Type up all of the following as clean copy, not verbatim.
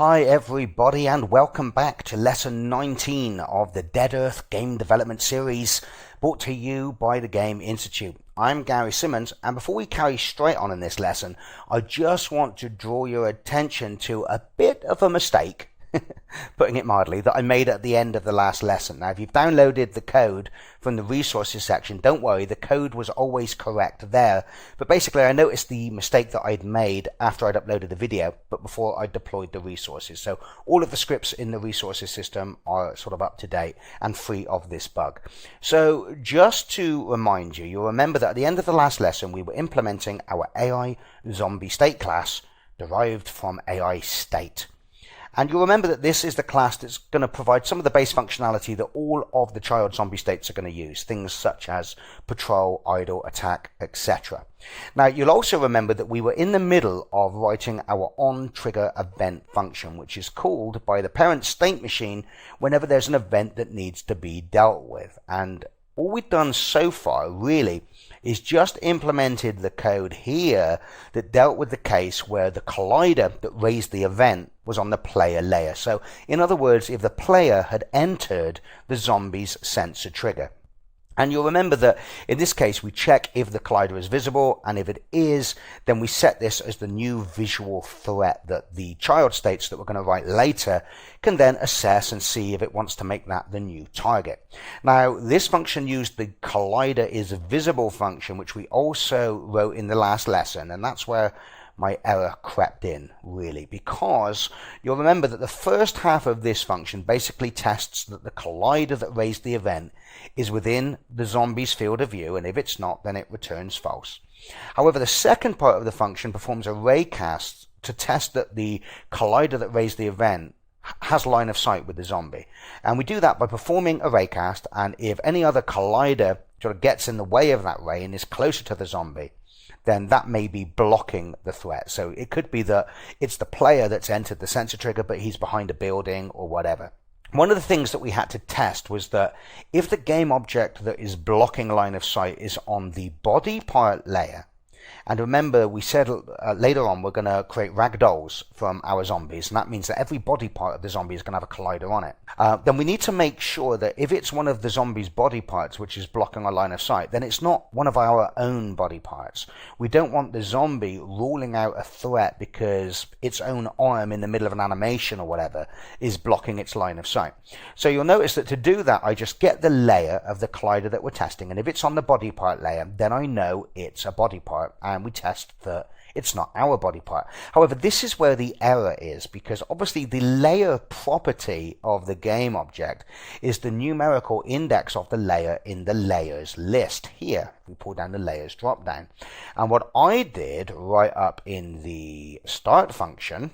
Hi everybody and welcome back to lesson 19 of the Dead Earth game development series brought to you by the Game Institute. I'm Gary Simmons, and before we carry straight on in this lesson, I just want to draw your attention to a bit of a mistake, putting it mildly, that I made at the end of the last lesson. Now, if you've downloaded the code from the resources section, don't worry, the code was always correct there. But basically, I noticed the mistake that I'd made after I'd uploaded the video, but before I deployed the resources. So all of the scripts in the resources system are sort of up to date and free of this bug. So just to remind you, you'll remember that at the end of the last lesson, we were implementing our AI zombie state class derived from AI state. And you'll remember that this is the class that's going to provide some of the base functionality that all of the child zombie states are going to use, things such as patrol, idle, attack, etc. Now, you'll also remember that we were in the middle of writing our onTrigger event function, which is called by the parent state machine whenever there's an event that needs to be dealt with. And all we've done so far, really, is just implemented the code here that dealt with the case where the collider that raised the event was on the player layer. So, in other words, if the player had entered the zombie's sensor trigger. And you'll remember that in this case we check if the collider is visible, and if it is, then we set this as the new visual threat that the child states that we're going to write later can then assess and see if it wants to make that the new target. Now, this function used the collider is visible function, which we also wrote in the last lesson, and that's where my error crept in, really, because you'll remember that the first half of this function basically tests that the collider that raised the event is within the zombie's field of view, and if it's not, then it returns false. However, the second part of the function performs a raycast to test that the collider that raised the event has line of sight with the zombie. And we do that by performing a raycast, and if any other collider sort of gets in the way of that ray and is closer to the zombie, then that may be blocking the threat. So it could be that it's the player that's entered the sensor trigger, but he's behind a building or whatever. One of the things that we had to test was that if the game object that is blocking line of sight is on the body part layer, and remember, we said later on we're going to create ragdolls from our zombies, and that means that every body part of the zombie is going to have a collider on it. Then we need to make sure that if it's one of the zombie's body parts which is blocking our line of sight, then it's not one of our own body parts. We don't want the zombie ruling out a threat because its own arm in the middle of an animation or whatever is blocking its line of sight. So you'll notice that to do that, I just get the layer of the collider that we're testing, and if it's on the body part layer, then I know it's a body part, and we test that it's not our body part. However, this is where the error is, because obviously the layer property of the game object is the numerical index of the layer in the layers list here. We pull down the layers drop down. And what I did right up in the start function,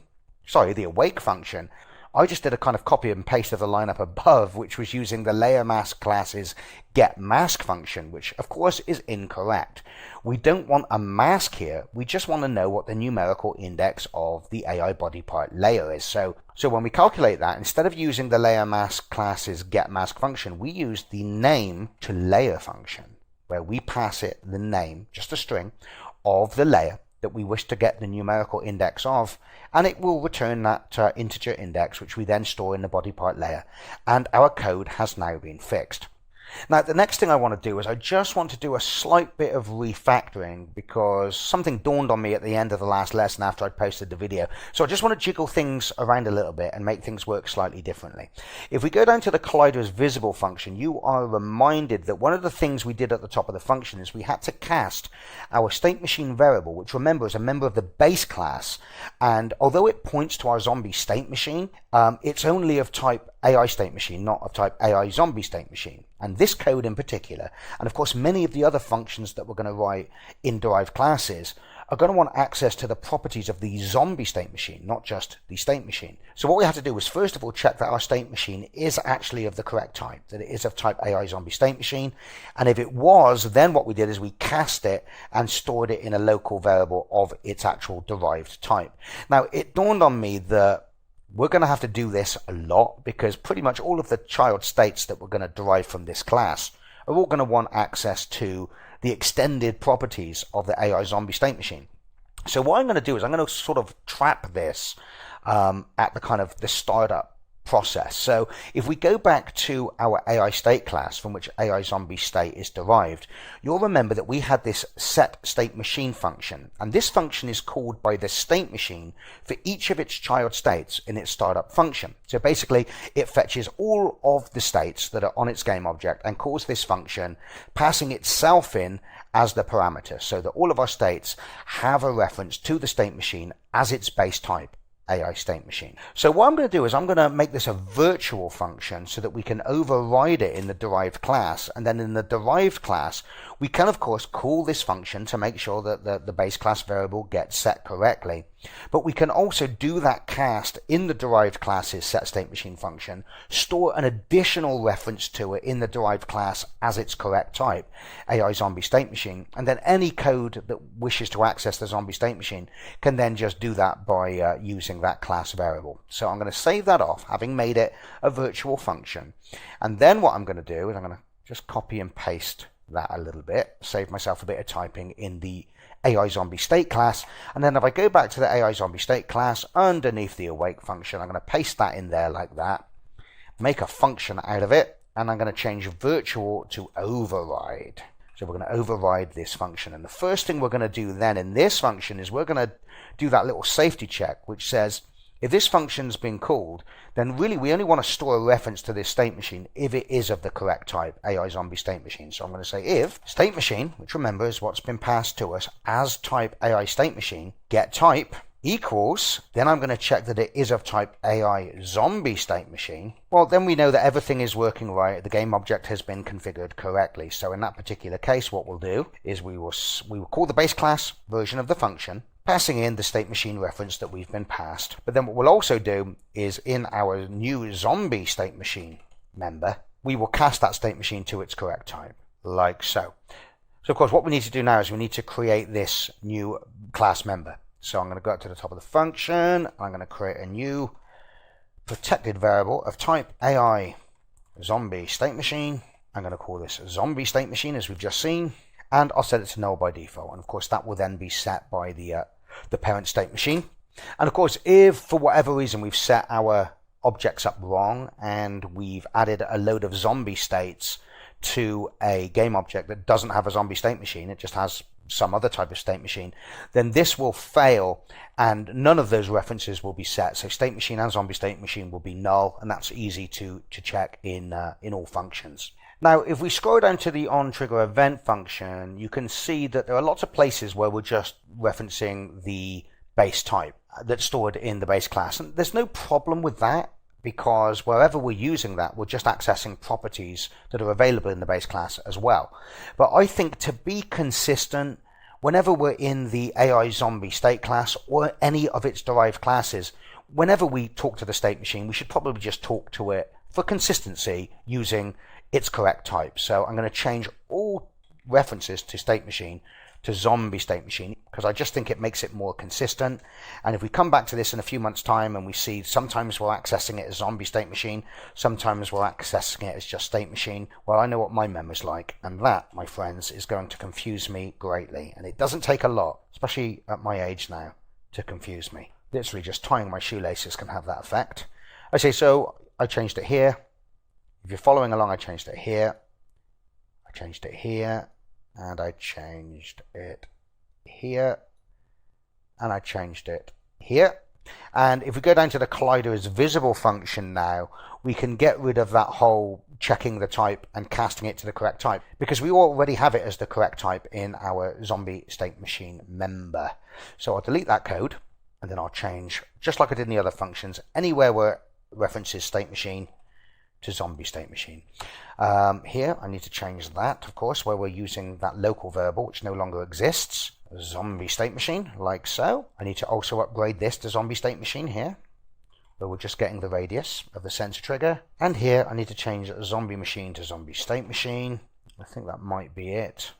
the awake function, I just did a kind of copy and paste of the line up above, which was using the layer mask class's get mask function, which of course is incorrect. We don't want a mask here, we just want to know what the numerical index of the AI body part layer is. So when we calculate that, instead of using the layer mask class's get mask function, we use the name to layer function, where we pass it the name, just a string, of the layer that we wish to get the numerical index of, and it will return that integer index, which we then store in the body part layer, and our code has now been fixed. Now, the next thing I want to do is I just want to do a slight bit of refactoring, because something dawned on me at the end of the last lesson after I'd posted the video. So I just want to jiggle things around a little bit and make things work slightly differently. If we go down to the collider's visible function, you are reminded that one of the things we did at the top of the function is we had to cast our state machine variable, which remember is a member of the base class, and although it points to our zombie state machine, it's only of type AI state machine, not of type AI zombie state machine. And this code in particular, and of course many of the other functions that we're going to write in derived classes, are going to want access to the properties of the zombie state machine, not just the state machine. So what we have to do is first of all check that our state machine is actually of the correct type, that it is of type AI zombie state machine. And if it was, then what we did is we cast it and stored it in a local variable of its actual derived type. Now, it dawned on me that we're going to have to do this a lot, because pretty much all of the child states that we're going to derive from this class are all going to want access to the extended properties of the AI zombie state machine. So what I'm going to do is I'm going to sort of trap this at the kind of the startup process. So if we go back to our AI state class from which AI zombie state is derived, you'll remember that we had this set state machine function, and this function is called by the state machine for each of its child states in its startup function. So basically it fetches all of the states that are on its game object and calls this function, passing itself in as the parameter, so that all of our states have a reference to the state machine as its base type, AI state machine. So what I'm going to do is I'm going to make this a virtual function so that we can override it in the derived class, and then in the derived class we can of course call this function to make sure that the base class variable gets set correctly. But we can also do that cast in the derived class's set state machine function, store an additional reference to it in the derived class as its correct type, AI zombie state machine, and then any code that wishes to access the zombie state machine can then just do that by using that class variable. So I'm going to save that off, having made it a virtual function, and then what I'm going to do is I'm going to just copy and paste that a little bit, save myself a bit of typing in the AI zombie state class, and then if I go back to the AI zombie state class underneath the awake function, I'm going to paste that in there like that, make a function out of it, and I'm going to change virtual to override. So we're going to override this function, and the first thing we're going to do then in this function is we're going to do that little safety check which says if this function's been called, then really we only want to store a reference to this state machine if it is of the correct type, AI zombie state machine. So I'm going to say if state machine, which remember is what's been passed to us as type AI state machine, get type equals, then I'm going to check that it is of type AI zombie state machine. Well, then we know that everything is working right, the game object has been configured correctly. So in that particular case, what we'll do is we will call the base class version of the function, passing in the state machine reference that we've been passed. But then what we'll also do is in our new zombie state machine member, we will cast that state machine to its correct type, like so. So of course what we need to do now is we need to create this new class member. So I'm going to go up to the top of the function, I'm going to create a new protected variable of type AI zombie state machine. I'm going to call this zombie state machine as we've just seen, and I'll set it to null by default, and of course that will then be set by the parent state machine. And of course if for whatever reason we've set our objects up wrong and we've added a load of zombie states to a game object that doesn't have a zombie state machine, it just has some other type of state machine, then this will fail and none of those references will be set. So state machine and zombie state machine will be null, and that's easy to check in all functions. Now if we scroll down to the onTrigger event function, you can see that there are lots of places where we're just referencing the base type that's stored in the base class, and there's no problem with that, because wherever we're using that, we're just accessing properties that are available in the base class as well. But I think to be consistent, whenever we're in the AI zombie state class or any of its derived classes, whenever we talk to the state machine, we should probably just talk to it for consistency using its correct type. So I'm going to change all references to state machine to zombie state machine, because I just think it makes it more consistent. And if we come back to this in a few months time and we see sometimes we're accessing it as zombie state machine, sometimes we're accessing it as just state machine, well, I know what my memory's like, and that, my friends, is going to confuse me greatly. And it doesn't take a lot, especially at my age now, to confuse me. Literally just tying my shoelaces can have that effect. Okay, so I changed it here. If you're following along, I changed it here, I changed it here, and I changed it here, and I changed it here. And if we go down to the collider as visible function now, we can get rid of that whole checking the type and casting it to the correct type, because we already have it as the correct type in our zombie state machine member. So I'll delete that code, and then I'll change, just like I did in the other functions, anywhere where it references state machine to zombie state machine. Here I need to change that, of course, where we're using that local variable which no longer exists, zombie state machine, like so. I need to also upgrade this to zombie state machine here, where we're just getting the radius of the sensor trigger. And here I need to change zombie machine to zombie state machine. I think that might be it.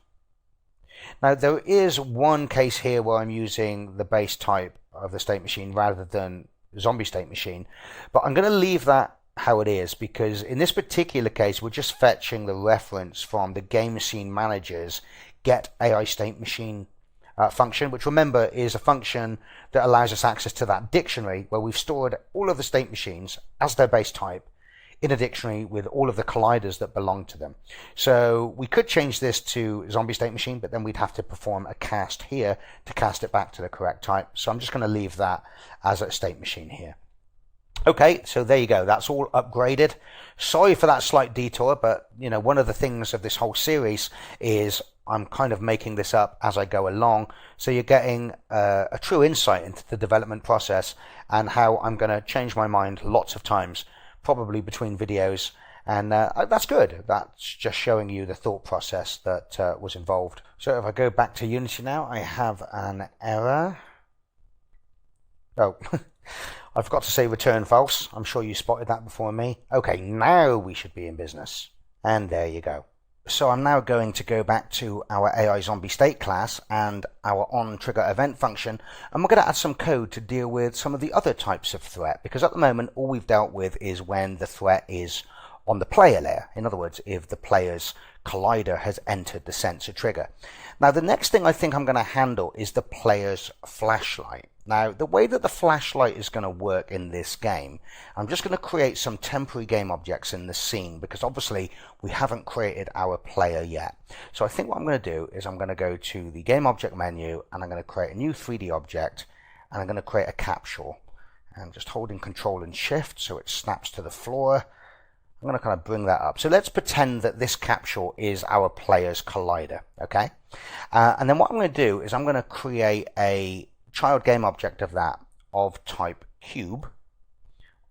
Now there is one case here where I'm using the base type of the state machine rather than zombie state machine, but I'm going to leave that how it is, because in this particular case we're just fetching the reference from the game scene manager's get AI state machine function, which remember is a function that allows us access to that dictionary where we've stored all of the state machines as their base type in a dictionary with all of the colliders that belong to them. So we could change this to zombie state machine, but then we'd have to perform a cast here to cast it back to the correct type. So I'm just going to leave that as a state machine here. Okay, so there you go. That's all upgraded. Sorry for that slight detour, but you know, one of the things of this whole series is I'm kind of making this up as I go along. So you're getting a true insight into the development process and how I'm going to change my mind lots of times, probably between videos. And that's good. That's just showing you the thought process that was involved. So if I go back to Unity now, I have an error. Oh, I forgot to say return false. I'm sure you spotted that before me. Okay, now we should be in business. And there you go. So I'm now going to go back to our AI zombie state class and our on trigger event function, and we're going to add some code to deal with some of the other types of threat, because at the moment all we've dealt with is when the threat is on the player layer. In other words, if the player's collider has entered the sensor trigger. Now the next thing I think I'm going to handle is the player's flashlight. Now the way that the flashlight is going to work in this game, I'm just going to create some temporary game objects in the scene, because obviously we haven't created our player yet. So I think what I'm going to do is I'm going to go to the game object menu and I'm going to create a new 3D object, and I'm going to create a capsule. And just holding Control and Shift so it snaps to the floor. I'm going to kind of bring that up. So let's pretend that this capsule is our player's collider, okay? And then what I'm going to do is I'm going to create a child game object of that of type cube.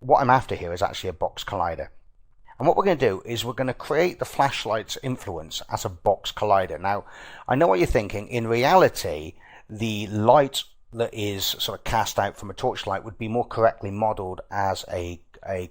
What I'm after here is actually a box collider. And what we're going to do is we're going to create the flashlight's influence as a box collider. Now, I know what you're thinking. In reality, the light that is sort of cast out from a torchlight would be more correctly modeled as a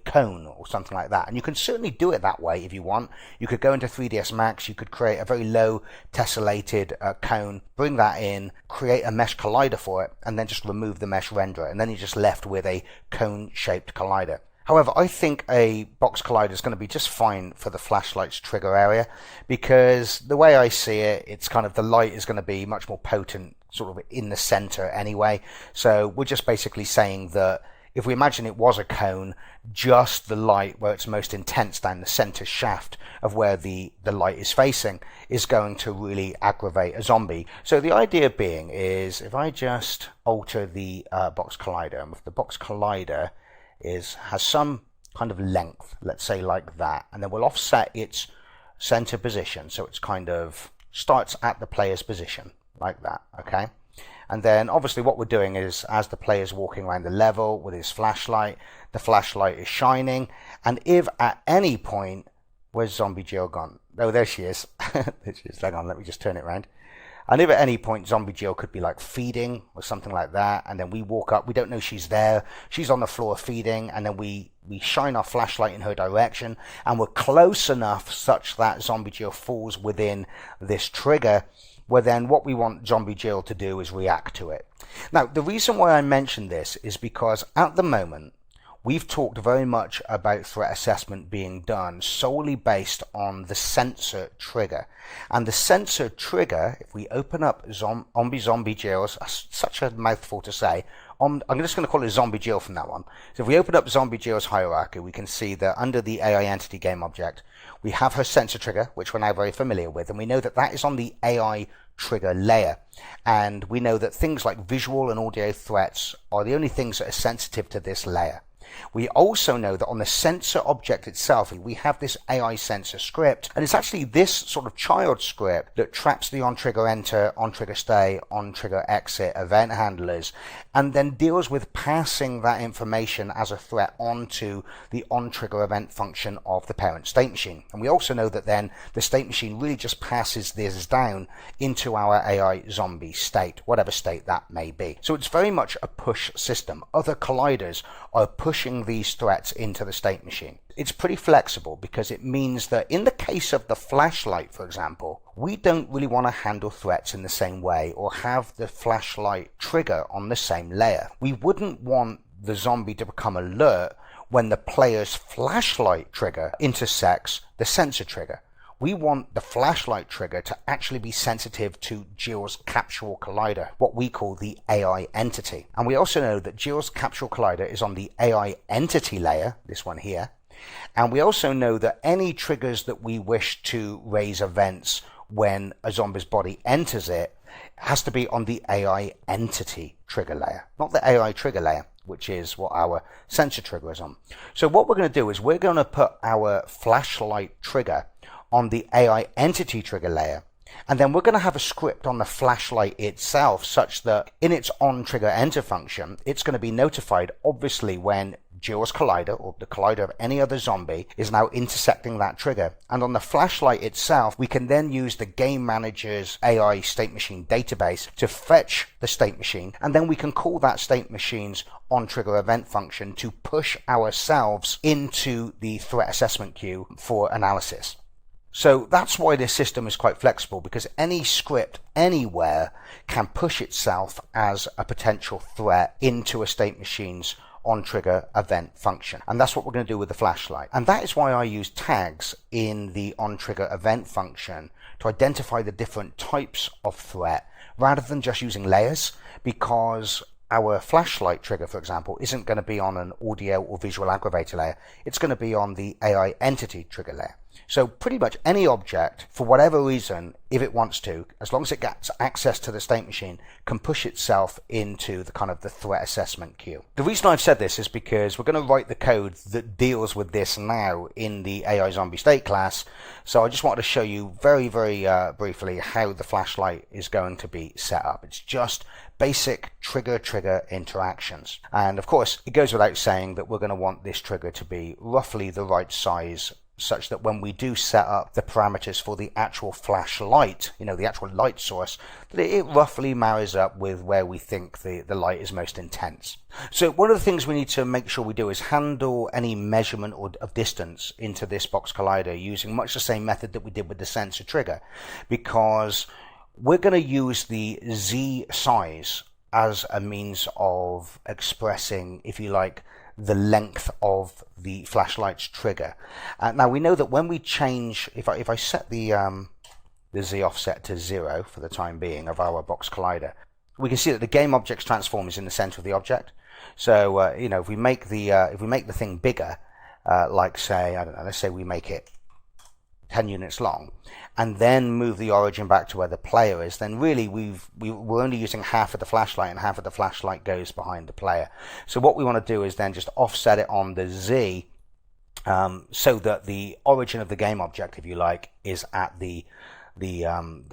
cone or something like that, and you can certainly do it that way if you want. You could go into 3ds Max, you could create a very low tessellated cone, bring that in, create a mesh collider for it, and then just remove the mesh renderer, and then you're just left with a cone shaped collider. However, I think a box collider is going to be just fine for the flashlight's trigger area, because the way I see it, it's kind of the light is going to be much more potent sort of in the center anyway. So we're just basically saying that if we imagine it was a cone, just the light where it's most intense down the center shaft of where the light is facing is going to really aggravate a zombie. So the idea being is if I just alter the box collider, and if the box collider has some kind of length, let's say like that, and then we'll offset its center position so it's kind of starts at the player's position like that, okay? And then obviously what we're doing is as the player's walking around the level with his flashlight, the flashlight is shining, and if at any point, where's Zombie Jill gone? Oh, there she is. There she is. Hang on, let me just turn it around. And if at any point Zombie Jill could be like feeding or something like that, and then we walk up, we don't know she's there, she's on the floor feeding, and then we shine our flashlight in her direction, and we're close enough such that Zombie Jill falls within this trigger, well then what we want Zombie Jill to do is react to it. Now the reason why I mention this is because at the moment we've talked very much about threat assessment being done solely based on the sensor trigger. And the sensor trigger, if we open up Zombie Jill's, such a mouthful to say, I'm just going to call it Zombie Jill from that one. So if we open up Zombie Jill's hierarchy, we can see that under the AI entity game object, we have her sensor trigger, which we're now very familiar with, and we know that that is on the AI trigger layer. And we know that things like visual and audio threats are the only things that are sensitive to this layer. We also know that on the sensor object itself, we have this AI sensor script, and it's actually this sort of child script that traps the on-trigger enter, on-trigger stay, on-trigger exit event handlers, and then deals with passing that information as a threat onto the on-trigger event function of the parent state machine. And we also know that then the state machine really just passes this down into our AI zombie state, whatever state that may be. So it's very much a push system. Other colliders are pushing these threats into the state machine. It's pretty flexible because it means that in the case of the flashlight, for example, we don't really want to handle threats in the same way or have the flashlight trigger on the same layer. We wouldn't want the zombie to become alert when the player's flashlight trigger intersects the sensor trigger. we want the flashlight trigger to actually be sensitive to Gears Capsule Collider, what we call the AI entity. And we also know that Gears Capsule Collider is on the AI entity layer, this one here. And we also know that any triggers that we wish to raise events when a zombie's body enters it has to be on the AI entity trigger layer, not the AI trigger layer, which is what our sensor trigger is on. So what we're going to do is we're going to put our flashlight trigger on the AI entity trigger layer, and then we're going to have a script on the flashlight itself such that in its on trigger enter function, it's going to be notified obviously when Gears Collider, or the collider of any other zombie, is now intersecting that trigger. And on the flashlight itself, we can then use the game manager's AI state machine database to fetch the state machine, and then we can call that state machine's on trigger event function to push ourselves into the threat assessment queue for analysis. So that's why this system is quite flexible, because any script anywhere can push itself as a potential threat into a state machine's on trigger event function. And that's what we're going to do with the flashlight. And that is why I use tags in the on trigger event function to identify the different types of threat rather than just using layers, because our flashlight trigger, for example, isn't going to be on an audio or visual aggravator layer. It's going to be on the AI entity trigger layer. So pretty much any object, for whatever reason, if it wants to, as long as it gets access to the state machine, can push itself into the kind of the threat assessment queue. The reason I've said this is because we're going to write the code that deals with this now in the AI Zombie State class. So I just wanted to show you very briefly how the flashlight is going to be set up. It's just basic trigger interactions. And of course, it goes without saying that we're going to want this trigger to be roughly the right size, such that when we do set up the parameters for the actual flashlight, the actual light source, that it roughly marries up with where we think the light is most intense. So one of the things we need to make sure we do is handle any measurement of distance into this box collider using much the same method that we did with the sensor trigger, because we're going to use the Z size as a means of expressing, if you like, the length of the flashlight's trigger. Now we know that when we change, if I set the Z offset to 0 for the time being of our box collider, we can see that the game object's transform is in the center of the object. So if we make the thing bigger, like say, I don't know, let's say we make it 10 units long, and then move the origin back to where the player is, then really we're only using half of the flashlight, and half of the flashlight goes behind the player. So what we want to do is then just offset it on the Z, so that the origin of the game object, if you like, is at the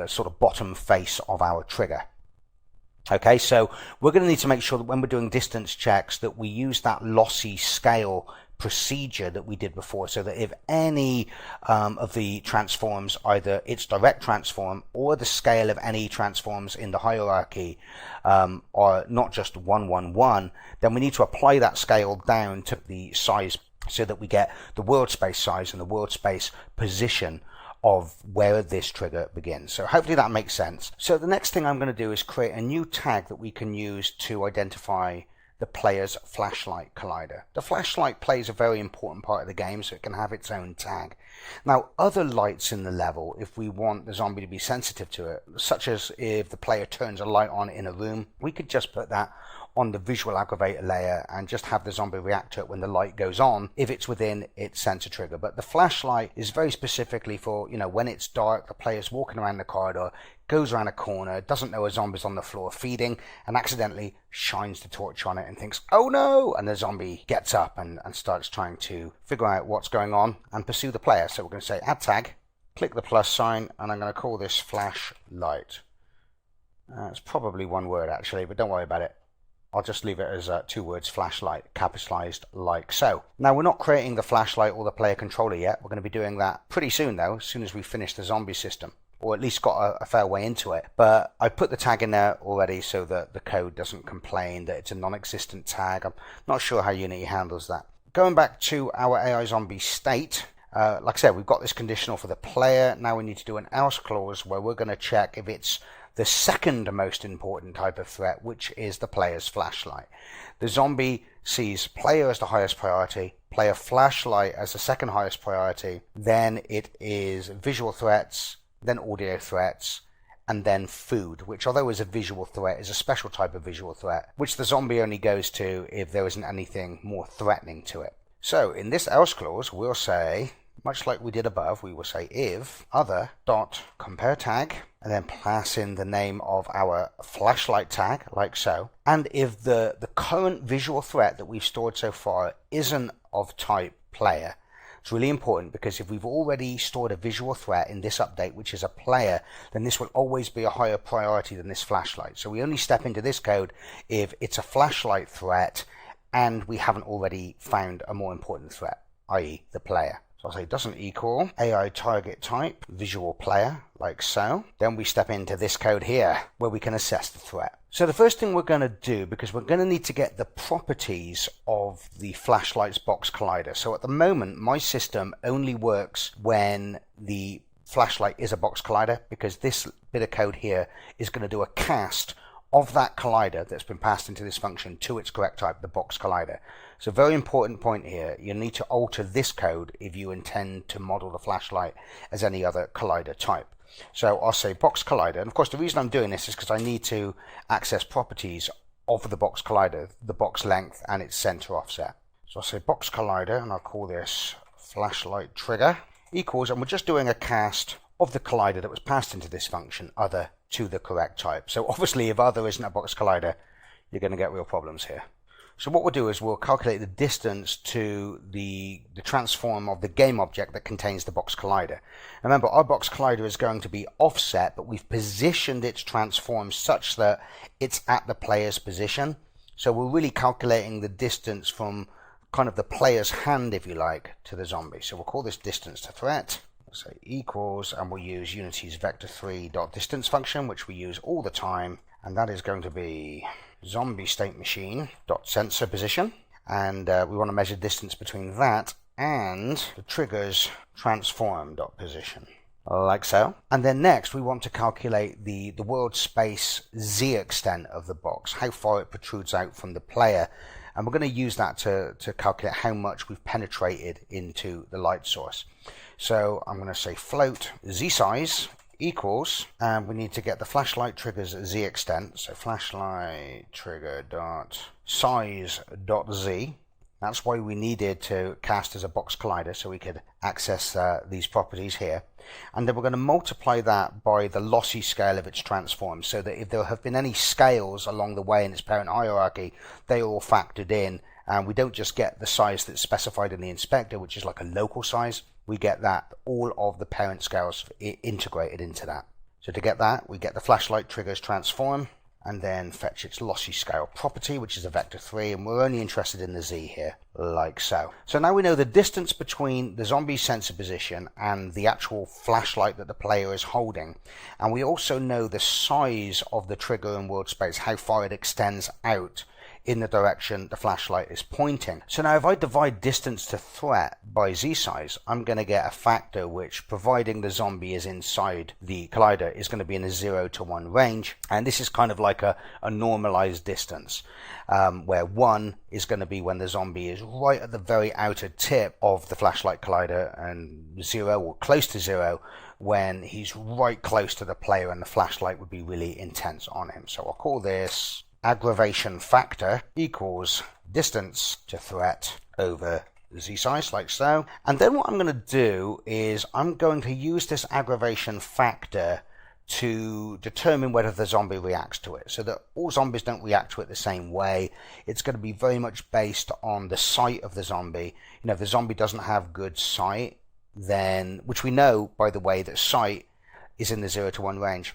sort of bottom face of our trigger. Okay, so we're going to need to make sure that when we're doing distance checks that we use that lossy scale procedure that we did before, so that if any of the transforms, either its direct transform or the scale of any transforms in the hierarchy, are not just 1, 1, 1, then we need to apply that scale down to the size so that we get the world space size and the world space position of where this trigger begins. So hopefully that makes sense. So the next thing I'm going to do is create a new tag that we can use to identify the player's flashlight collider. The flashlight plays a very important part of the game, so it can have its own tag. Now, other lights in the level, if we want the zombie to be sensitive to it, such as if the player turns a light on in a room, we could just put that on the visual aggravator layer and just have the zombie react to it when the light goes on if it's within its sensor trigger. But the flashlight is very specifically for, when it's dark, the player's walking around the corridor, goes around a corner, doesn't know a zombie's on the floor feeding, and accidentally shines the torch on it and thinks, oh no, and the zombie gets up and starts trying to figure out what's going on and pursue the player. So we're going to say add tag, click the plus sign, and I'm going to call this flashlight. It's probably one word actually, but don't worry about it. I'll just leave it as 2 words, flashlight, capitalized like so. Now, we're not creating the flashlight or the player controller yet. We're going to be doing that pretty soon though, as soon as we finish the zombie system, or at least got a fair way into it. But I put the tag in there already so that the code doesn't complain that it's a non-existent tag. I'm not sure how Unity handles that. Going back to our AI zombie state, like I said, we've got this conditional for the player. Now we need to do an else clause where we're going to check if it's the second most important type of threat, which is the player's flashlight. The zombie sees player as the highest priority, player flashlight as the second highest priority, then it is visual threats, then audio threats, and then food, which although is a visual threat, is a special type of visual threat, which the zombie only goes to if there isn't anything more threatening to it. So in this else clause, we'll say, much like we did above, we will say if other dot compare tag, and then pass in the name of our flashlight tag, like so. And if the current visual threat that we've stored so far isn't of type player, it's really important, because if we've already stored a visual threat in this update, which is a player, then this will always be a higher priority than this flashlight. So we only step into this code if it's a flashlight threat and we haven't already found a more important threat, i.e. the player. So I'll say doesn't equal AI target type visual player, like so. Then we step into this code here where we can assess the threat. So the first thing we're going to do, because we're going to need to get the properties of the flashlight's box collider. So at the moment, my system only works when the flashlight is a box collider, because this bit of code here is going to do a cast of that collider that's been passed into this function to its correct type, the box collider. So very important point here, you need to alter this code if you intend to model the flashlight as any other collider type. So I'll say box collider, and of course the reason I'm doing this is because I need to access properties of the box collider, the box length and its center offset. So I'll say box collider, and I'll call this flashlight trigger equals, and we're just doing a cast of the collider that was passed into this function, other, to the correct type. So obviously if other isn't a box collider, you're going to get real problems here. So what we'll do is we'll calculate the distance to the transform of the game object that contains the box collider. Remember, our box collider is going to be offset, but we've positioned its transform such that it's at the player's position. So we're really calculating the distance from kind of the player's hand, if you like, to the zombie. So we'll call this distance to threat. We'll say equals, and we'll use Unity's vector3.distance function, which we use all the time, and that is going to be zombie state machine dot sensor position, and we want to measure distance between that and the trigger's transform dot position, like so. And then next we want to calculate the world space z extent of the box, how far it protrudes out from the player, and we're going to use that to calculate how much we've penetrated into the light source. So I'm going to say float z size equals, and we need to get the flashlight trigger's z extent, so flashlight trigger dot size dot z. That's why we needed to cast as a box collider, so we could access these properties here. And then we're going to multiply that by the lossy scale of its transform, so that if there have been any scales along the way in its parent hierarchy, they are all factored in, and we don't just get the size that's specified in the inspector, which is like a local size. We get that all of the parent scales integrated into that. So to get that, we get the flashlight trigger's transform, and then fetch its lossy scale property, which is a vector3, and we're only interested in the z here, like so. So now we know the distance between the zombie's sensor position and the actual flashlight that the player is holding, and we also know the size of the trigger in world space, how far it extends out in the direction the flashlight is pointing. So now if I divide distance to threat by z size, I'm going to get a factor which, providing the zombie is inside the collider, is going to be in a 0 to 1 range, and this is kind of like a normalized distance, where 1 is going to be when the zombie is right at the very outer tip of the flashlight collider, and 0 or close to 0 when he's right close to the player and the flashlight would be really intense on him. So I'll call this aggravation factor equals distance to threat over z size, like so. And then what I'm going to do is I'm going to use this aggravation factor to determine whether the zombie reacts to it, so that all zombies don't react to it the same way. It's going to be very much based on the sight of the zombie. You know, if the zombie doesn't have good sight, then, which we know, by the way, that sight is in the 0 to 1 range.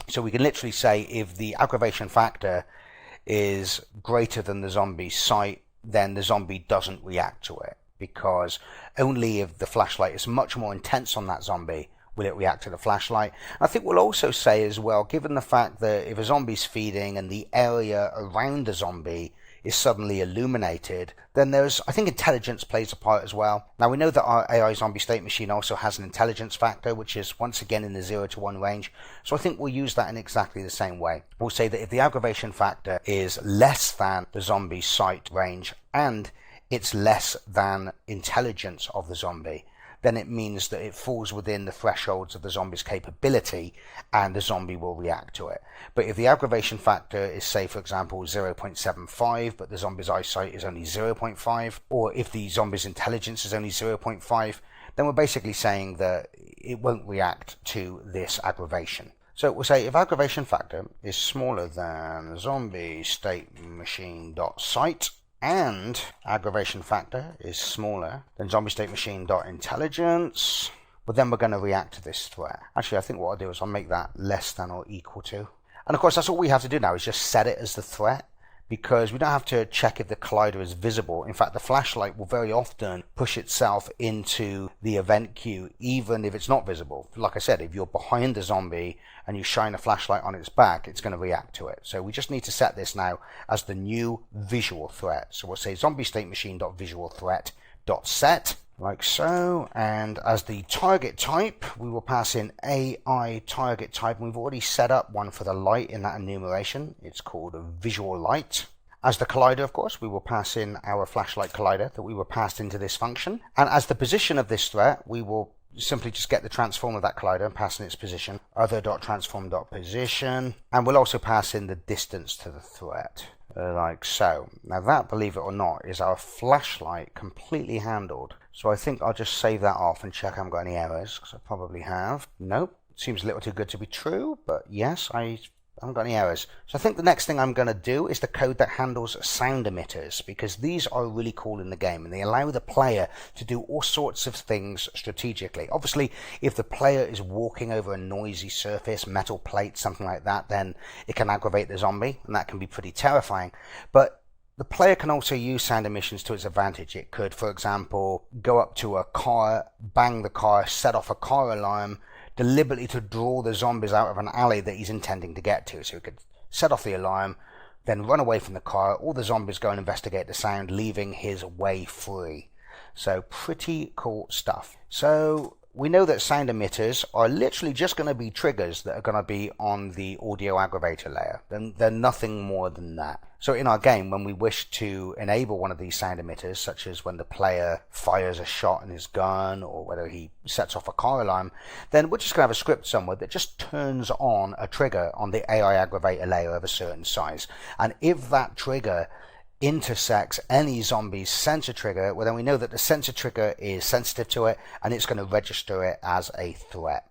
So we can literally say if the aggravation factor is greater than the zombie's sight, then the zombie doesn't react to it, because only if the flashlight is much more intense on that zombie will it react to the flashlight. I think we'll also say as well, given the fact that if a zombie's feeding and the area around the zombie is suddenly illuminated, then I think intelligence plays a part as well. Now we know that our AI zombie state machine also has an intelligence factor, which is once again in the 0 to 1 range. So I think we'll use that in exactly the same way. We'll say that if the aggravation factor is less than the zombie's sight range and it's less than intelligence of the zombie, then it means that it falls within the thresholds of the zombie's capability and the zombie will react to it. But if the aggravation factor is, say, for example, 0.75, but the zombie's eyesight is only 0.5, or if the zombie's intelligence is only 0.5, then we're basically saying that it won't react to this aggravation. So we'll say if aggravation factor is smaller than zombie state machine dot sight, and aggravation factor is smaller than zombie state machine dot intelligence, well then we're going to react to this threat. Actually, I think what I'll do is I'll make that less than or equal to. And of course that's all we have to do now, is just set it as the threat, because we don't have to check if the collider is visible. In fact, the flashlight will very often push itself into the event queue even if it's not visible. Like I said, if you're behind the zombie and you shine a flashlight on its back, it's going to react to it. So we just need to set this now as the new visual threat. So we'll say zombie state machine dot visual threat dot set, like so, and as the target type we will pass in AI target type, and we've already set up one for the light in that enumeration. It's called a visual light. As the collider, of course, we will pass in our flashlight collider that we were passed into this function, and as the position of this threat we will simply just get the transform of that collider and pass in its position, other.transform.position, and we'll also pass in the distance to the threat, like so. Now that, believe it or not, is our flashlight completely handled. So I think I'll just save that off and check I haven't got any errors, because I probably have. Nope, seems a little too good to be true, but yes, I haven't got any errors. So I think the next thing I'm going to do is the code that handles sound emitters, because these are really cool in the game and they allow the player to do all sorts of things strategically. Obviously, if the player is walking over a noisy surface, metal plate, something like that, then it can aggravate the zombie and that can be pretty terrifying. But the player can also use sound emissions to its advantage. It could, for example, go up to a car, bang the car, set off a car alarm, deliberately to draw the zombies out of an alley that he's intending to get to. So he could set off the alarm, then run away from the car, all the zombies go and investigate the sound, leaving his way free. So pretty cool stuff. So we know that sound emitters are literally just going to be triggers that are going to be on the audio aggravator layer. They're nothing more than that. So in our game, when we wish to enable one of these sound emitters, such as when the player fires a shot in his gun or whether he sets off a car alarm, then we're just going to have a script somewhere that just turns on a trigger on the AI aggravator layer of a certain size. And if that trigger intersects any zombie's sensor trigger, well then we know that the sensor trigger is sensitive to it and it's going to register it as a threat.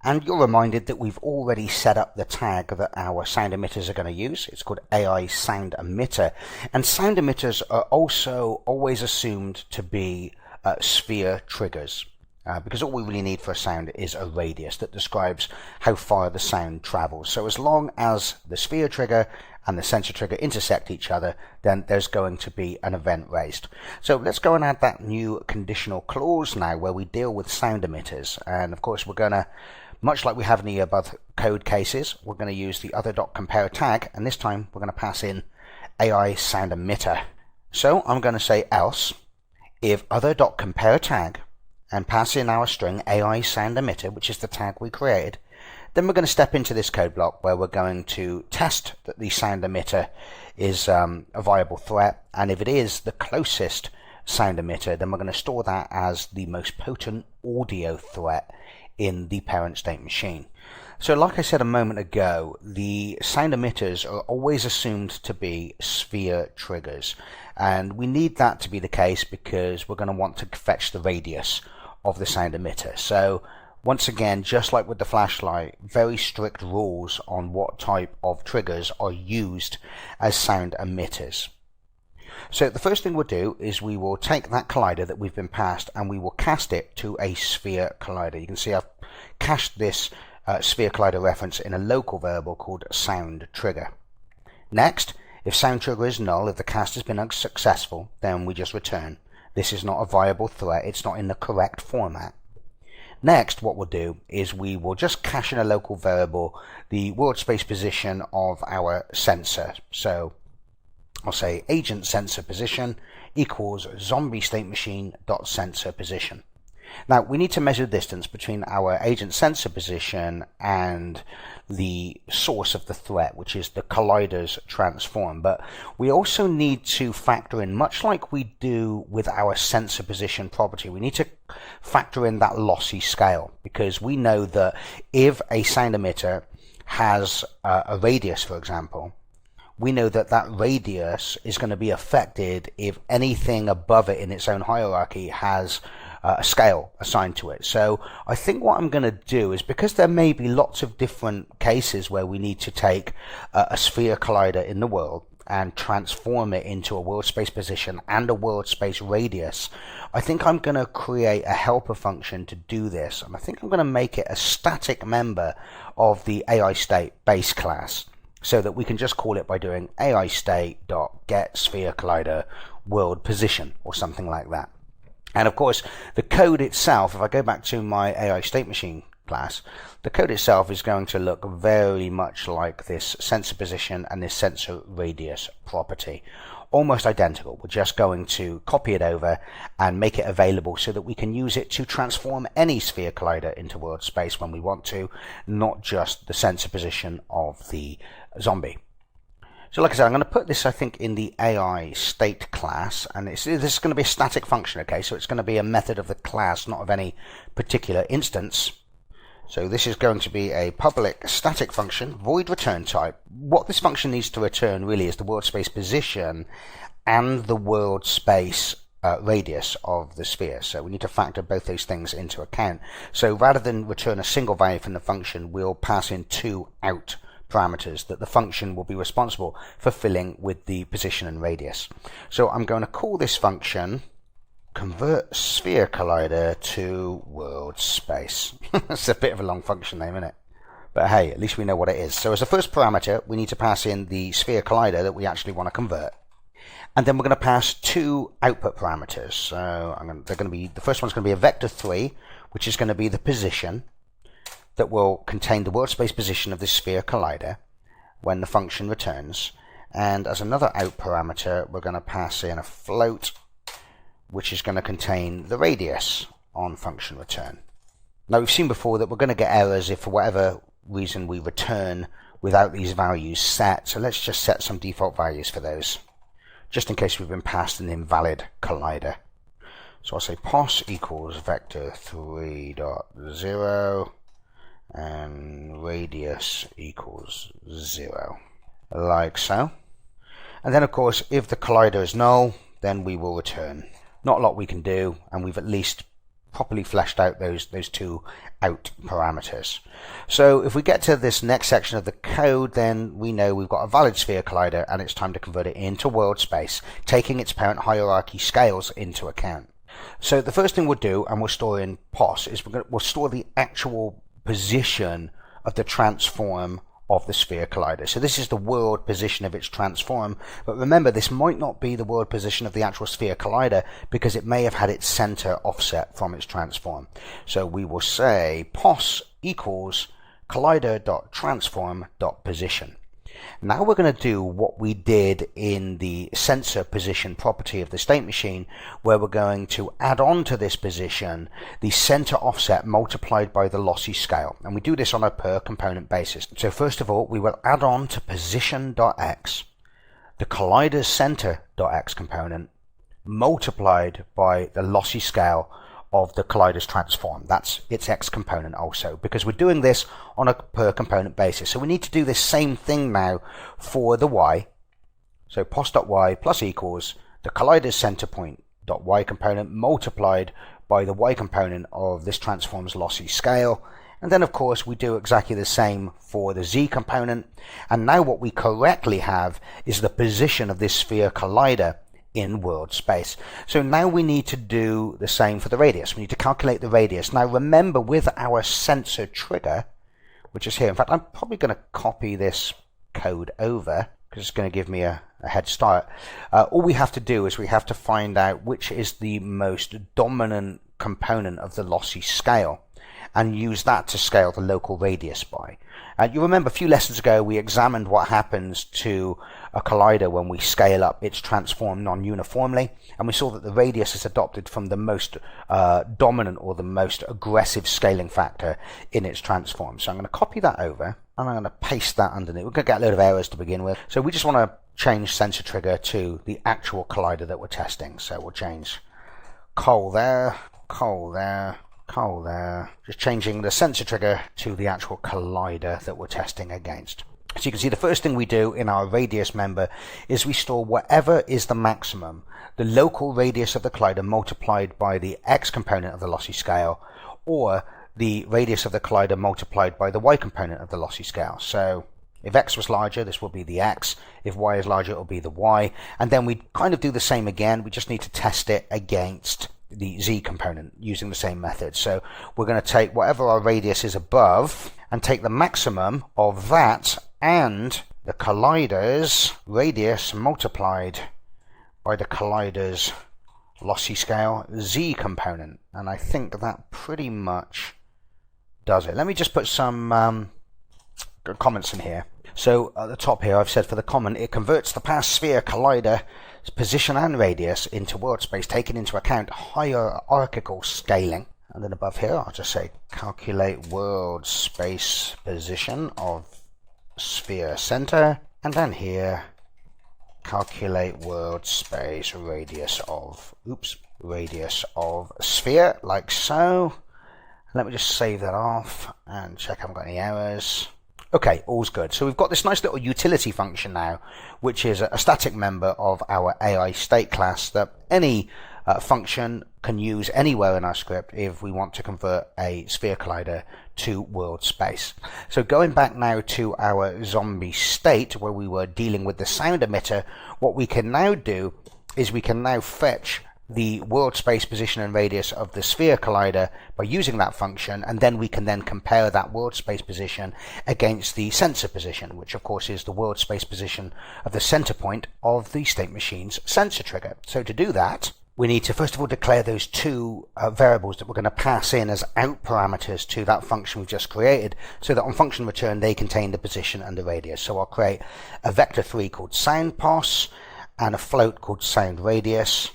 And you're reminded that we've already set up the tag that our sound emitters are going to use. It's called AI sound emitter. And sound emitters are also always assumed to be sphere triggers. Because all we really need for a sound is a radius that describes how far the sound travels. So as long as the sphere trigger and the sensor trigger intersect each other, then there's going to be an event raised. So let's go and add that new conditional clause now where we deal with sound emitters. And of course we're going to, much like we have in the above code cases, we're going to use the other.compare tag, and this time we're going to pass in AI sound emitter. So I'm going to say else if other.compare tag and pass in our string AI sound emitter, which is the tag we created, then we're going to step into this code block where we're going to test that the sound emitter is a viable threat, and if it is the closest sound emitter, then we're going to store that as the most potent audio threat in the parent state machine. So like I said a moment ago, the sound emitters are always assumed to be sphere triggers, and we need that to be the case because we're going to want to fetch the radius of the sound emitter. So once again, just like with the flashlight, very strict rules on what type of triggers are used as sound emitters. So the first thing we'll do is we will take that collider that we've been passed and we will cast it to a sphere collider. You can see I've cached this sphere collider reference in a local variable called sound trigger. Next, if sound trigger is null, if the cast has been unsuccessful, then we just return this is not a viable threat, it's not in the correct format. Next, what we'll do is we will just cache in a local variable the world space position of our sensor. So I'll say agent sensor position equals zombie state machine dot sensor position. Now we need to measure the distance between our agent sensor position and the source of the threat, which is the collider's transform. But we also need to factor in, much like we do with our sensor position property, we need to factor in that lossy scale, because we know that if a sound emitter has a radius, for example, we know that that radius is going to be affected if anything above it in its own hierarchy has a scale assigned to it. So I think what I'm going to do is, because there may be lots of different cases where we need to take a sphere collider in the world and transform it into a world space position and a world space radius, I think I'm going to create a helper function to do this, and I think I'm going to make it a static member of the AI state base class, so that we can just call it by doing AI state.get sphere collider world position or something like that. And of course, the code itself, if I go back to my AI state machine class, the code itself is going to look very much like this sensor position and this sensor radius property. Almost identical. We're just going to copy it over and make it available so that we can use it to transform any sphere collider into world space when we want to, not just the sensor position of the zombie. So like I said, I'm going to put this, I think, in the AI state class, and this is going to be a static function, okay? So it's going to be a method of the class, not of any particular instance. So this is going to be a public static function, void return type. What this function needs to return really is the world space position and the world space radius of the sphere. So we need to factor both those things into account. So rather than return a single value from the function, we'll pass in two out parameters that the function will be responsible for filling with the position and radius. So I'm going to call this function convert sphere collider to world space. It's a bit of a long function name, isn't it? But hey, at least we know what it is. So as the first parameter, we need to pass in the sphere collider that we actually want to convert. And then we're going to pass two output parameters. So they're going to be, the first one's going to be a vector3, which is going to be the position that will contain the world space position of the sphere collider when the function returns. And as another out parameter, we're going to pass in a float, which is going to contain the radius on function return. Now we've seen before that we're going to get errors if for whatever reason we return without these values set. So let's just set some default values for those, just in case we've been passed an invalid collider. So I'll say pos equals vector3.0 and radius equals 0, like so. And then of course, if the collider is null, then we will return. Not a lot we can do, and we've at least properly fleshed out those two out parameters. So if we get to this next section of the code, then we know we've got a valid sphere collider and it's time to convert it into world space, taking its parent hierarchy scales into account. So the first thing we'll do, and we'll store in pos, is we'll store the actual position of the transform of the sphere collider. So this is the world position of its transform, but remember, this might not be the world position of the actual sphere collider because it may have had its center offset from its transform. So we will say pos equals collider.transform.position. Now we're going to do what we did in the sensor position property of the state machine, where we're going to add on to this position the center offset multiplied by the lossy scale, and we do this on a per component basis. So first of all, we will add on to position.x the collider's center.x component multiplied by the lossy scale of the collider's transform. That's its x component also, because we're doing this on a per component basis. So we need to do this same thing now for the y. So pos.y plus equals the collider's center point dot y component multiplied by the y component of this transform's lossy scale. And then of course we do exactly the same for the z component. And now what we correctly have is the position of this sphere collider in world space. So now we need to do the same for the radius. We need to calculate the radius. Now remember, with our sensor trigger, which is here, in fact I'm probably going to copy this code over because it's going to give me a head start. All we have to do is we have to find out which is the most dominant component of the lossy scale. and use that to scale the local radius by. You remember a few lessons ago we examined what happens to a collider when we scale up its transform non-uniformly, and we saw that the radius is adopted from the most dominant or the most aggressive scaling factor in its transform. So I'm going to copy that over and I'm going to paste that underneath. We're going to get a load of errors to begin with. So we just want to change sensor trigger to the actual collider that we're testing. So we'll change col there, col there, col there, just changing the sensor trigger to the actual collider that we're testing against. So you can see the first thing we do in our radius member is we store whatever is the maximum, the local radius of the collider multiplied by the x component of the lossy scale, or the radius of the collider multiplied by the y component of the lossy scale. So if x was larger, this will be the x. If y is larger, it will be the y. And then we kind of do the same again. We just need to test it against the z component using the same method. So we're going to take whatever our radius is above and take the maximum of that and the collider's radius multiplied by the collider's lossy scale z component. And I think that pretty much does it. Let me just put some comments in here. So at the top here I've said for the comment, it converts the past sphere collider position and radius into world space, taking into account hierarchical scaling. And then above here I'll just say calculate world space position of sphere center, and then here calculate world space radius of sphere, like so. Let me just save that off and check I haven't got any errors. Okay, all's good. So we've got this nice little utility function now, which is a static member of our AI state class that any function can use anywhere in our script if we want to convert a sphere collider to world space. So going back now to our zombie state where we were dealing with the sound emitter, what we can now do is we can now fetch the world space position and radius of the sphere collider by using that function, and then we can then compare that world space position against the sensor position, which of course is the world space position of the center point of the state machine's sensor trigger. So to do that, we need to first of all declare those two variables that we're going to pass in as out parameters to that function we've just created, so that on function return they contain the position and the radius. So I'll create a vector3 called soundPos and a float called soundRadius.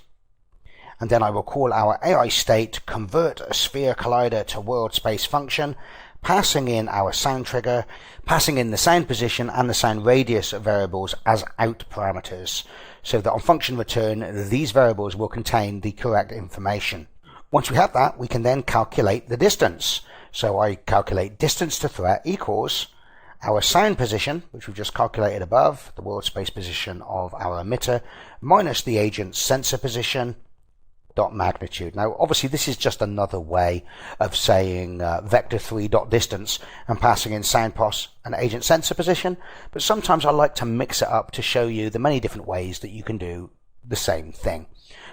And then I will call our AI state convert a sphere collider to world space function, passing in our sound trigger, passing in the sound position and the sound radius variables as out parameters, so that on function return these variables will contain the correct information. Once we have that, we can then calculate the distance. So I calculate distance to threat equals our sound position, which we've just calculated above, the world space position of our emitter, minus the agent's sensor position, dot magnitude. Now obviously this is just another way of saying vector3 dot distance and passing in soundPos and agent sensor position, but sometimes I like to mix it up to show you the many different ways that you can do the same thing.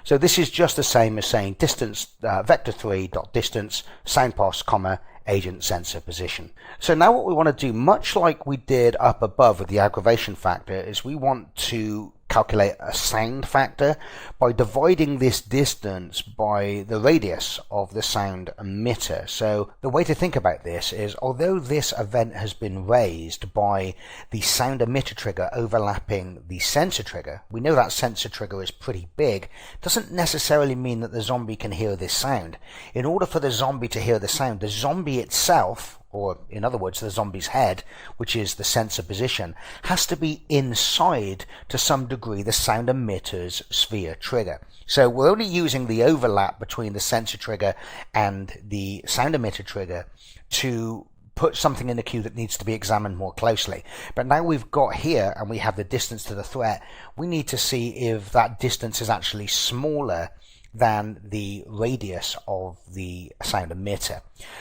So this is just the same as saying distance vector3 dot distance soundPos comma agent sensor position. So now what we want to do, much like we did up above with the aggravation factor, is we want to calculate a sound factor by dividing this distance by the radius of the sound emitter. So the way to think about this is, although this event has been raised by the sound emitter trigger overlapping the sensor trigger, we know that sensor trigger is pretty big, doesn't necessarily mean that the zombie can hear this sound. In order for the zombie to hear the sound, the zombie itself, or in other words the zombie's head, which is the sensor position, has to be inside to some degree the sound emitter's sphere trigger. So we're only using the overlap between the sensor trigger and the sound emitter trigger to put something in the queue that needs to be examined more closely. But now we've got here and we have the distance to the threat, we need to see if that distance is actually smaller than the radius of the sound emitter.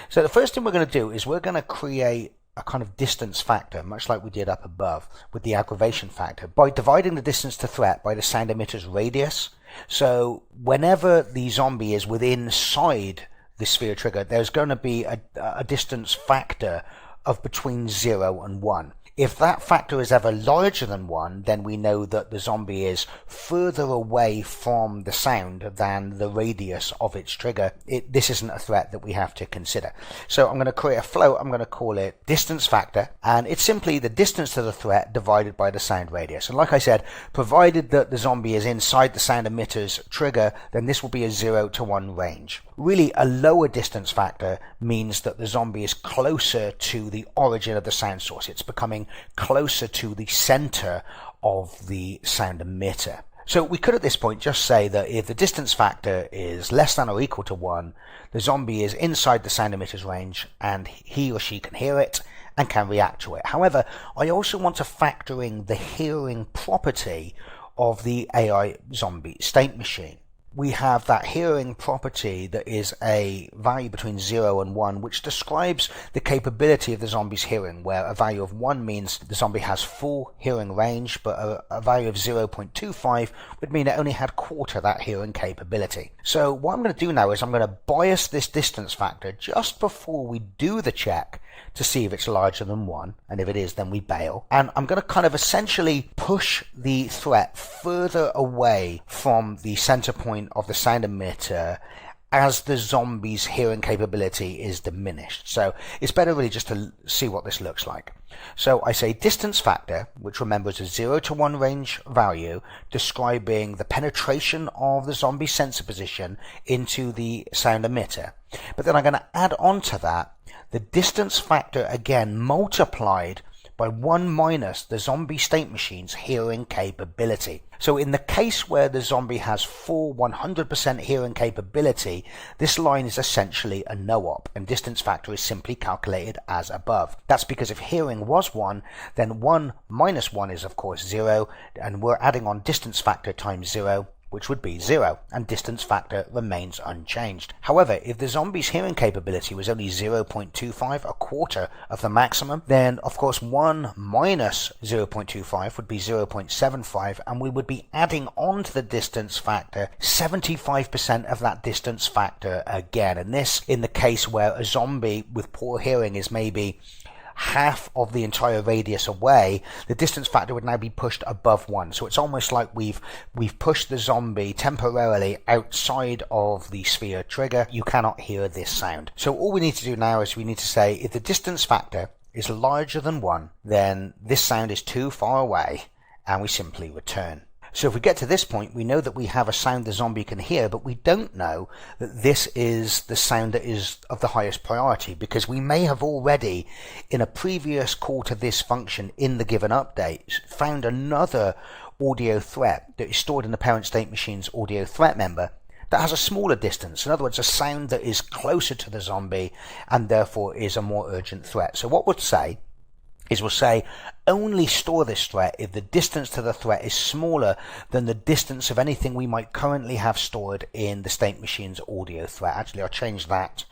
So the first thing we're going to do is we're going to create a kind of distance factor, much like we did up above with the aggravation factor, by dividing the distance to threat by the sound emitter's radius. So whenever the zombie is within inside the sphere trigger, there's going to be a distance factor of between 0 and 1. If that factor is ever larger than 1, then we know that the zombie is further away from the sound than the radius of its trigger. This isn't a threat that we have to consider. So I'm going to create a float. I'm going to call it distance factor, and it's simply the distance to the threat divided by the sound radius. And like I said, provided that the zombie is inside the sound emitter's trigger, then this will be a 0 to 1 range. Really, a lower distance factor means that the zombie is closer to the origin of the sound source. It's becoming closer to the center of the sound emitter. So we could at this point just say that if the distance factor is less than or equal to 1, the zombie is inside the sound emitter's range and he or she can hear it and can react to it. However, I also want to factor in the hearing property of the AI zombie state machine. We have that hearing property that is a value between 0 and 1, which describes the capability of the zombie's hearing, where a value of 1 means the zombie has full hearing range, but a value of 0.25 would mean it only had quarter that hearing capability. So what I'm going to do now is I'm going to bias this distance factor just before we do the check to see if it's larger than 1, and if it is, then we bail. And I'm going to kind of essentially push the threat further away from the center point of the sound emitter as the zombie's hearing capability is diminished. So it's better really just to see what this looks like. So I say distance factor, which remember is a 0 to 1 range value describing the penetration of the zombie sensor position into the sound emitter. But then I'm going to add on to that the distance factor again multiplied by 1 minus the zombie state machine's hearing capability. So in the case where the zombie has full 100% hearing capability, this line is essentially a no-op, and distance factor is simply calculated as above. That's because if hearing was 1, then 1 minus 1 is of course 0, and we're adding on distance factor times 0, which would be 0, and distance factor remains unchanged. However, if the zombie's hearing capability was only 0.25, a quarter of the maximum, then of course 1 minus 0.25 would be 0.75, and we would be adding on to the distance factor 75% of that distance factor again. And this in the case where a zombie with poor hearing is maybe half of the entire radius away, the distance factor would now be pushed above 1. So it's almost like we've pushed the zombie temporarily outside of the sphere trigger. You cannot hear this sound. So all we need to do now is we need to say if the distance factor is larger than 1, then this sound is too far away, and we simply return. So if we get to this point, we know that we have a sound the zombie can hear, but we don't know that this is the sound that is of the highest priority, because we may have already, in a previous call to this function in the given update, found another audio threat that is stored in the parent state machine's audio threat member that has a smaller distance. In other words, a sound that is closer to the zombie and therefore is a more urgent threat. So what we'll say is we'll say only store this threat if the distance to the threat is smaller than the distance of anything we might currently have stored in the state machine's audio threat. Actually, I'll change that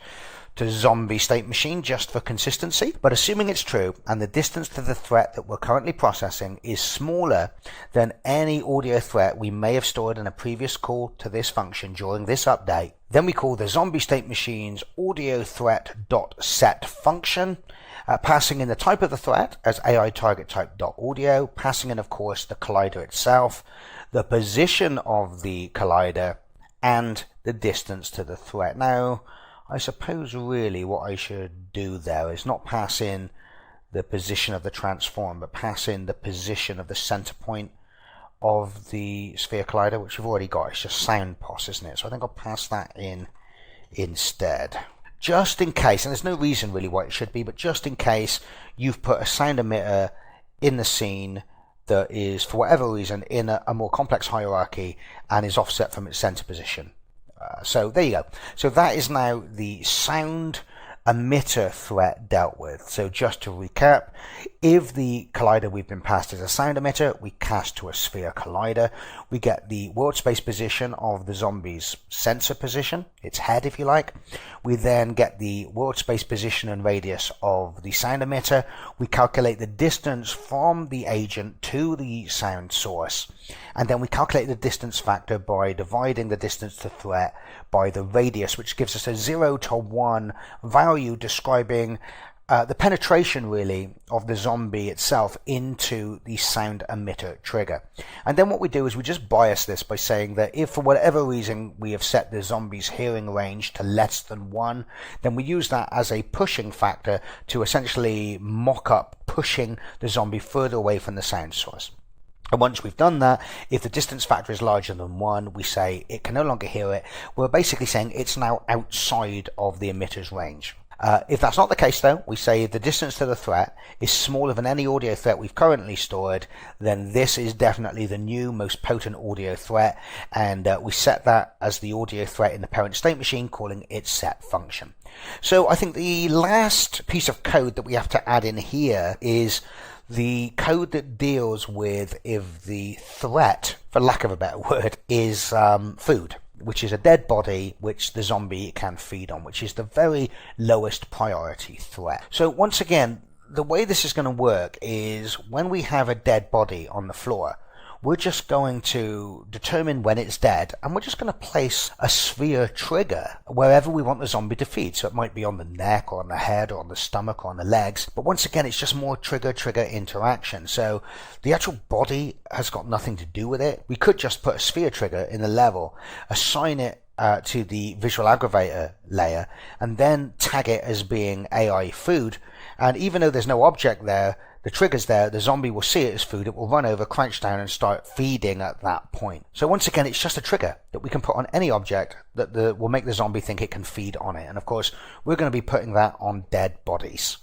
to zombie state machine just for consistency. But assuming it's true and the distance to the threat that we're currently processing is smaller than any audio threat we may have stored in a previous call to this function during this update, then we call the zombie state machine's audio threat.set function, passing in the type of the threat as AI target type.audio, passing in of course the collider itself, the position of the collider, and the distance to the threat. Now, I suppose really what I should do there is not pass in the position of the transform, but pass in the position of the center point of the sphere collider, which we've already got. It's just sound pos, isn't it? So I think I'll pass that in instead. Just in case, and there's no reason really why it should be, but just in case you've put a sound emitter in the scene that is, for whatever reason, in a more complex hierarchy and is offset from its center position. So there you go. So that is now the sound emitter threat dealt with. So just to recap, if the collider we've been passed is a sound emitter, we cast to a sphere collider. We get the world space position of the zombie's sensor position, its head if you like. We then get the world space position and radius of the sound emitter. We calculate the distance from the agent to the sound source. And then we calculate the distance factor by dividing the distance to threat by the radius, which gives us a 0 to 1 value describing the penetration really of the zombie itself into the sound emitter trigger. And then what we do is we just bias this by saying that if for whatever reason we have set the zombie's hearing range to less than 1, then we use that as a pushing factor to essentially mock up pushing the zombie further away from the sound source. And once we've done that, if the distance factor is larger than 1, we say it can no longer hear it. We're basically saying it's now outside of the emitter's range. If that's not the case though, we say if the distance to the threat is smaller than any audio threat we've currently stored, then this is definitely the new most potent audio threat, and we set that as the audio threat in the parent state machine, calling it set function. So I think the last piece of code that we have to add in here is the code that deals with if the threat, for lack of a better word, is food, which is a dead body which the zombie can feed on, which is the very lowest priority threat. So once again, the way this is going to work is when we have a dead body on the floor, we're just going to determine when it's dead, and we're just going to place a sphere trigger wherever we want the zombie to feed. So it might be on the neck or on the head or on the stomach or on the legs, but once again it's just more trigger interaction. So the actual body has got nothing to do with it. We could just put a sphere trigger in the level, assign it to the visual aggravator layer, and then tag it as being AI food. And even though there's no object there, the trigger's there, the zombie will see it as food, it will run over, crouch down and start feeding at that point. So once again, it's just a trigger that we can put on any object that will make the zombie think it can feed on it. And of course, we're going to be putting that on dead bodies.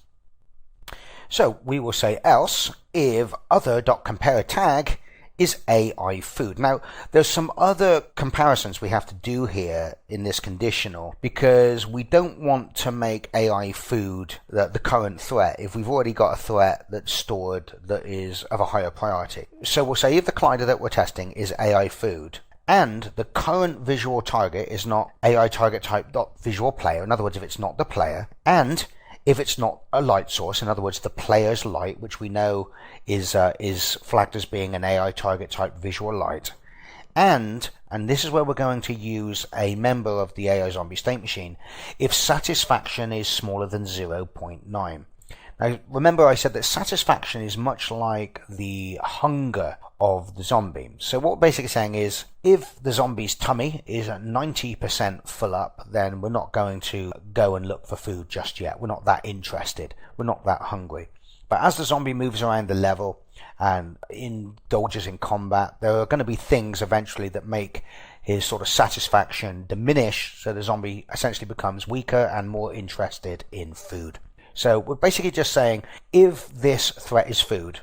So we will say else if other.compareTag is AI food. Now, there's some other comparisons we have to do here in this conditional, because we don't want to make AI food the current threat if we've already got a threat that's stored that is of a higher priority. So we'll say if the collider that we're testing is AI food, and the current visual target is not AI target type dot visual player, in other words, if it's not the player, and if it's not a light source, in other words, the player's light, which we know is flagged as being an AI target type visual light, and this is where we're going to use a member of the AI zombie state machine, if satisfaction is smaller than 0.9. Now, remember I said that satisfaction is much like the hunger of the zombie. So what we're basically saying is if the zombie's tummy is at 90% full up, then we're not going to go and look for food just yet. We're not that interested. We're not that hungry. But as the zombie moves around the level and indulges in combat, there are going to be things eventually that make his sort of satisfaction diminish, so the zombie essentially becomes weaker and more interested in food. So we're basically just saying if this threat is food,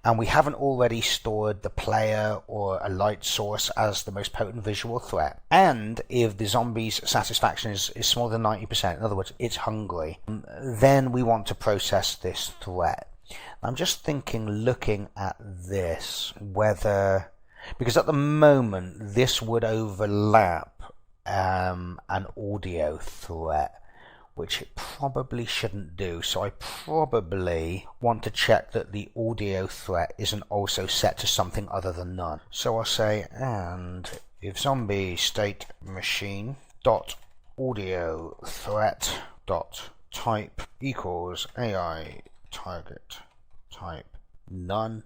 and we haven't already stored the player or a light source as the most potent visual threat, and if the zombie's satisfaction is smaller than 90%, in other words, it's hungry, then we want to process this threat. I'm just looking at this, whether, because at the moment this would overlap an audio threat, which it probably shouldn't do. So I probably want to check that the audio threat isn't also set to something other than none. So I'll say, and if zombie state machine dot audio threat dot type equals AI target type none.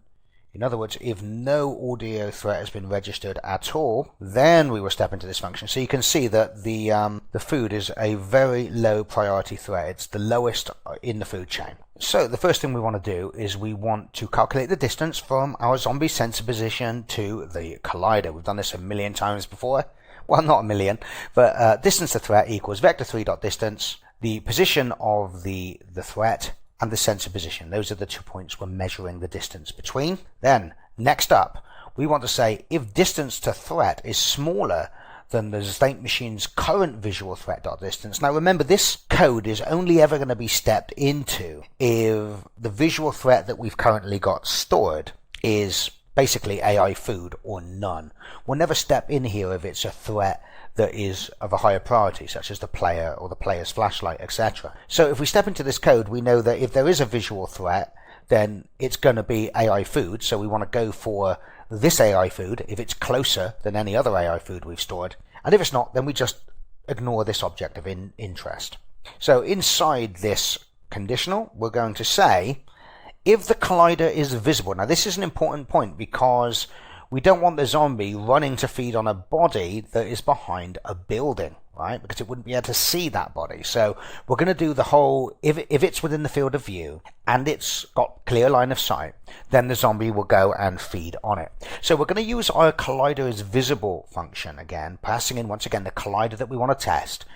In other words, if no audio threat has been registered at all, then we will step into this function. So you can see that the food is a very low priority threat. It's the lowest in the food chain. So the first thing we want to do is we want to calculate the distance from our zombie sensor position to the collider. We've done this a million times before. Well, not a million, but distance to threat equals vector3.distance, the position of the threat, and the sensor position. Those are the 2 points we're measuring the distance between. Then, next up, we want to say if distance to threat is smaller than the state machine's current visual threat dot distance. Now remember, this code is only ever going to be stepped into if the visual threat that we've currently got stored is basically AI food or none. We'll never step in here if it's a threat that is of a higher priority, such as the player or the player's flashlight, etc. So if we step into this code, we know that if there is a visual threat, then it's going to be AI food. So we want to go for this AI food if it's closer than any other AI food we've stored. And if it's not, then we just ignore this object of interest. So inside this conditional, we're going to say if the collider is visible. Now this is an important point because we don't want the zombie running to feed on a body that is behind a building, right? Because it wouldn't be able to see that body. So we're going to do the whole, if it's within the field of view and it's got clear line of sight, then the zombie will go and feed on it. So we're going to use our collider is visible function again, passing in once again the collider that we want to test.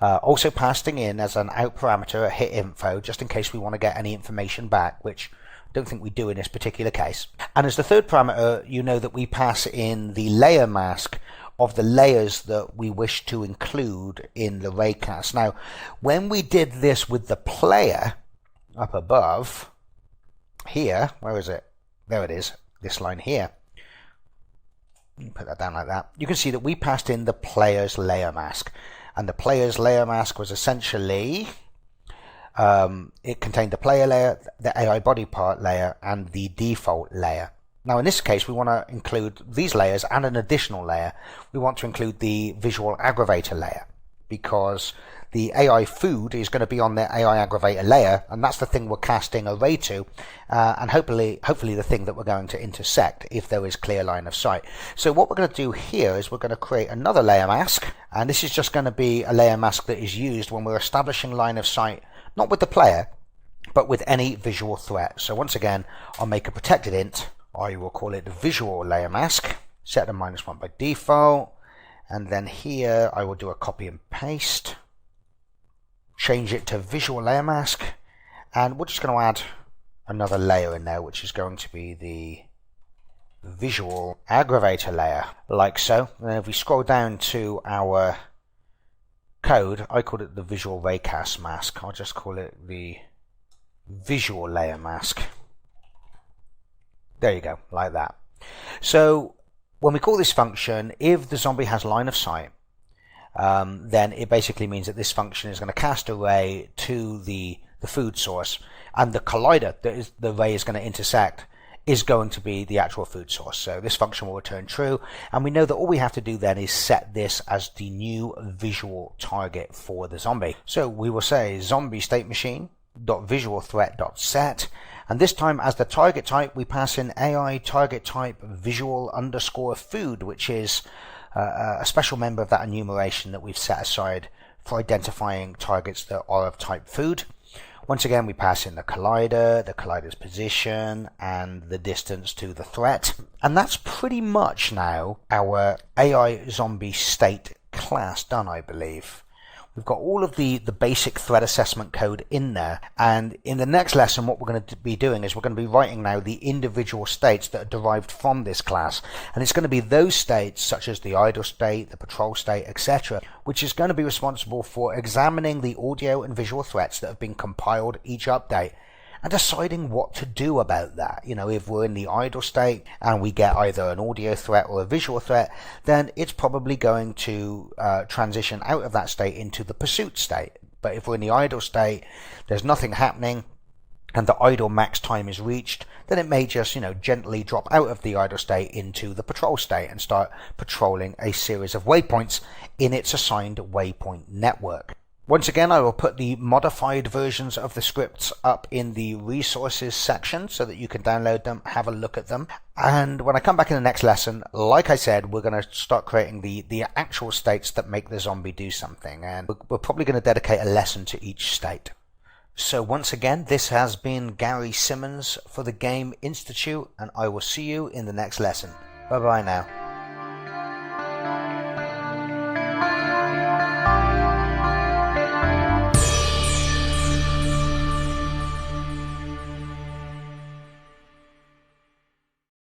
Also passing in as an out parameter a hit info, just in case we want to get any information back, which I don't think we do in this particular case. And as the third parameter, you know that we pass in the layer mask of the layers that we wish to include in the raycast. Now, when we did this with the player up above here, where is it? There it is, this line here. Put that down like that. You can see that we passed in the player's layer mask. And the player's layer mask was essentially, it contained the player layer, the AI body part layer, and the default layer. Now in this case we want to include these layers and an additional layer. We want to include the visual aggravator layer because the AI food is going to be on the AI aggravator layer, and that's the thing we're casting array to, and hopefully the thing that we're going to intersect if there is clear line of sight. So what we're going to do here is we're going to create another layer mask, and this is just going to be a layer mask that is used when we're establishing line of sight, not with the player, but with any visual threat. So once again, I'll make a protected int. I will call it the visual layer mask, set to -1 by default, and then here I will do a copy and paste, change it to visual layer mask, and we're just going to add another layer in there, which is going to be the visual aggravator layer, like so. And then if we scroll down to our code, I called it the visual raycast mask. I'll just call it the visual layer mask. There you go, like that. So when we call this function, if the zombie has line of sight, then it basically means that this function is going to cast a ray to the food source, and the collider that the ray is going to intersect is going to be the actual food source. So this function will return true, and we know that all we have to do then is set this as the new visual target for the zombie. So we will say zombie state machine dot visual threat dot set, and this time as the target type we pass in AI target type visual underscore food, which is a special member of that enumeration that we've set aside for identifying targets that are of type food. Once again, we pass in the collider's position, and the distance to the threat. And that's pretty much now our AI zombie state class done, I believe. We've got all of the basic threat assessment code in there, and in the next lesson what we're going to be doing is we're going to be writing now the individual states that are derived from this class, and it's going to be those states such as the idle state, the patrol state, etc., which is going to be responsible for examining the audio and visual threats that have been compiled each update and deciding what to do about that. You know, if we're in the idle state and we get either an audio threat or a visual threat, then it's probably going to transition out of that state into the pursuit state. But if we're in the idle state, there's nothing happening, and the idle max time is reached, then it may just, gently drop out of the idle state into the patrol state and start patrolling a series of waypoints in its assigned waypoint network. Once again, I will put the modified versions of the scripts up in the resources section so that you can download them, have a look at them. And when I come back in the next lesson, like I said, we're going to start creating the actual states that make the zombie do something. And we're probably going to dedicate a lesson to each state. So once again, this has been Gary Simmons for the Game Institute, and I will see you in the next lesson. Bye bye now.